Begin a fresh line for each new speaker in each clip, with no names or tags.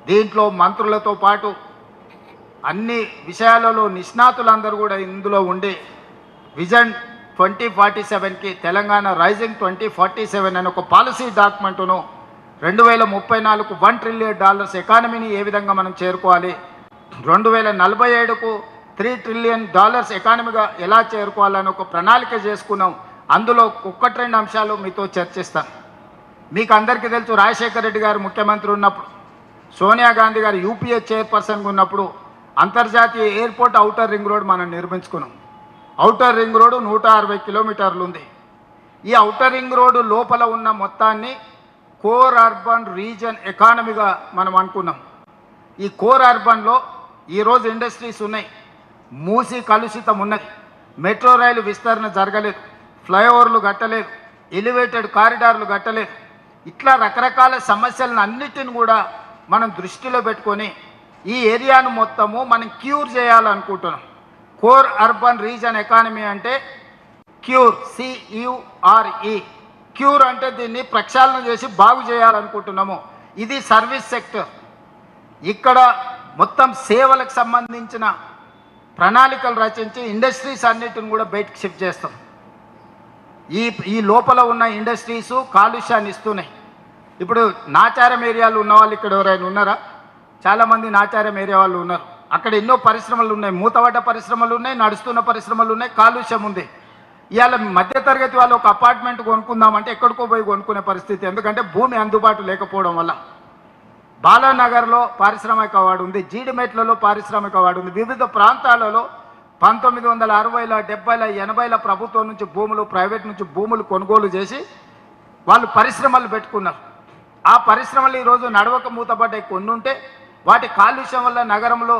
దీంట్లో మంత్రులతో పాటు అన్ని విషయాలలో నిష్ణాతులందరూ కూడా ఇందులో ఉండి విజన్ 2047కి తెలంగాణ రైజింగ్ 2047 అనే ఒక పాలసీ డాక్యుమెంటును 2034కు $1 ట్రిలియన్ ఎకానమీని ఏ విధంగా మనం చేరుకోవాలి, 2047కు $3 ట్రిలియన్ ఎకానమీగా ఎలా చేరుకోవాలని ఒక ప్రణాళిక చేసుకున్నాం. అందులో ఒక్కటి రెండు అంశాలు మీతో చర్చిస్తాను. మీకు అందరికీ తెలుసు, రాజశేఖర రెడ్డి గారు ముఖ్యమంత్రి ఉన్నప్పుడు, సోనియా గాంధీ గారు యూపీఏ చైర్పర్సన్గా ఉన్నప్పుడు అంతర్జాతీయ ఎయిర్పోర్ట్ ఔటర్ రింగ్ రోడ్ మనం నిర్మించుకున్నాం. ఔటర్ రింగ్ రోడ్డు 160 కిలోమీటర్లు ఉంది. ఈ ఔటర్ రింగ్ రోడ్డు లోపల ఉన్న మొత్తాన్ని కోర్ అర్బన్ రీజన్ ఎకానమీగా మనం అనుకున్నాం. ఈ కోర్ అర్బన్లో ఈరోజు ఇండస్ట్రీస్ ఉన్నాయి, మూసి కలుషితం ఉన్నది, మెట్రో రైలు విస్తరణ జరగలేదు, ఫ్లైఓవర్లు కట్టలేదు, ఎలివేటెడ్ కారిడార్లు కట్టలేదు. ఇట్లా రకరకాల సమస్యలను అన్నిటిని కూడా మనం దృష్టిలో పెట్టుకొని ఈ ఏరియాను మొత్తము మనం క్యూర్ చేయాలనుకుంటున్నాం. కోర్ అర్బన్ రీజన్ ఎకానమీ అంటే క్యూర్, CURE. క్యూర్ అంటే దీన్ని ప్రక్షాళన చేసి బాగు చేయాలనుకుంటున్నాము. ఇది సర్వీస్ సెక్టర్. ఇక్కడ మొత్తం సేవలకు సంబంధించిన ప్రణాళికలు రచించి ఇండస్ట్రీస్ అన్నిటిని కూడా బయటకు షిఫ్ట్ చేస్తాం. ఈ లోపల ఉన్న ఇండస్ట్రీసు కాలుష్యాన్ని ఇస్తున్నాయి. ఇప్పుడు నాచారం ఏరియాలు ఉన్న వాళ్ళు ఇక్కడ ఎవరైనా ఉన్నారా? చాలామంది నాచారం ఏరియా వాళ్ళు ఉన్నారు. అక్కడ ఎన్నో పరిశ్రమలు ఉన్నాయి, మూతపడ్డ పరిశ్రమలు ఉన్నాయి, నడుస్తున్న పరిశ్రమలు ఉన్నాయి, కాలుష్యం ఉంది. ఇవాళ మధ్యతరగతి వాళ్ళు ఒక అపార్ట్మెంట్ కొనుక్కుందామంటే ఎక్కడికో పోయి కొనుక్కునే పరిస్థితి, ఎందుకంటే భూమి అందుబాటు లేకపోవడం వల్ల. బాలానగర్లో పారిశ్రామిక వాడు ఉంది, జీడిమెట్లలో పారిశ్రామిక వాడు ఉంది. వివిధ ప్రాంతాలలో 1960ల 70ల 80ల ప్రభుత్వం నుంచి భూములు, ప్రైవేట్ నుంచి భూములు కొనుగోలు చేసి వాళ్ళు పరిశ్రమలు పెట్టుకున్నారు. ఆ పరిశ్రమలు ఈరోజు నడవక మూతపడ్డాయి. కొన్ని ఉంటే వాటి కాలుష్యం వల్ల నగరంలో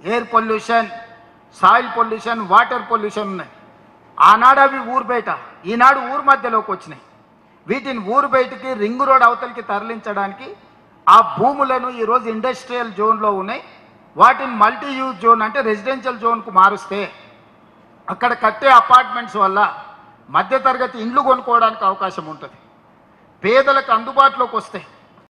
air pollution, soil pollution, water pollution ఉన్నాయి. ఆనాడు అవి ఊరు బయట, ఈనాడు ఊరు మధ్యలోకి వచ్చినాయి. వీటిని ఊరు బయటికి రింగ్ రోడ్ అవతలికి తరలించడానికి ఆ భూములను ఈరోజు ఇండస్ట్రియల్ జోన్లో ఉన్నాయి. వాటిని మల్టీ యూజ్ జోన్ అంటే రెసిడెన్షియల్ జోన్కు మారుస్తే అక్కడ కట్టే అపార్ట్మెంట్స్ వల్ల మధ్యతరగతి ఇండ్లు కొనుక్కోవడానికి అవకాశం ఉంటుంది, పేదలకు అందుబాటులోకి వస్తాయి.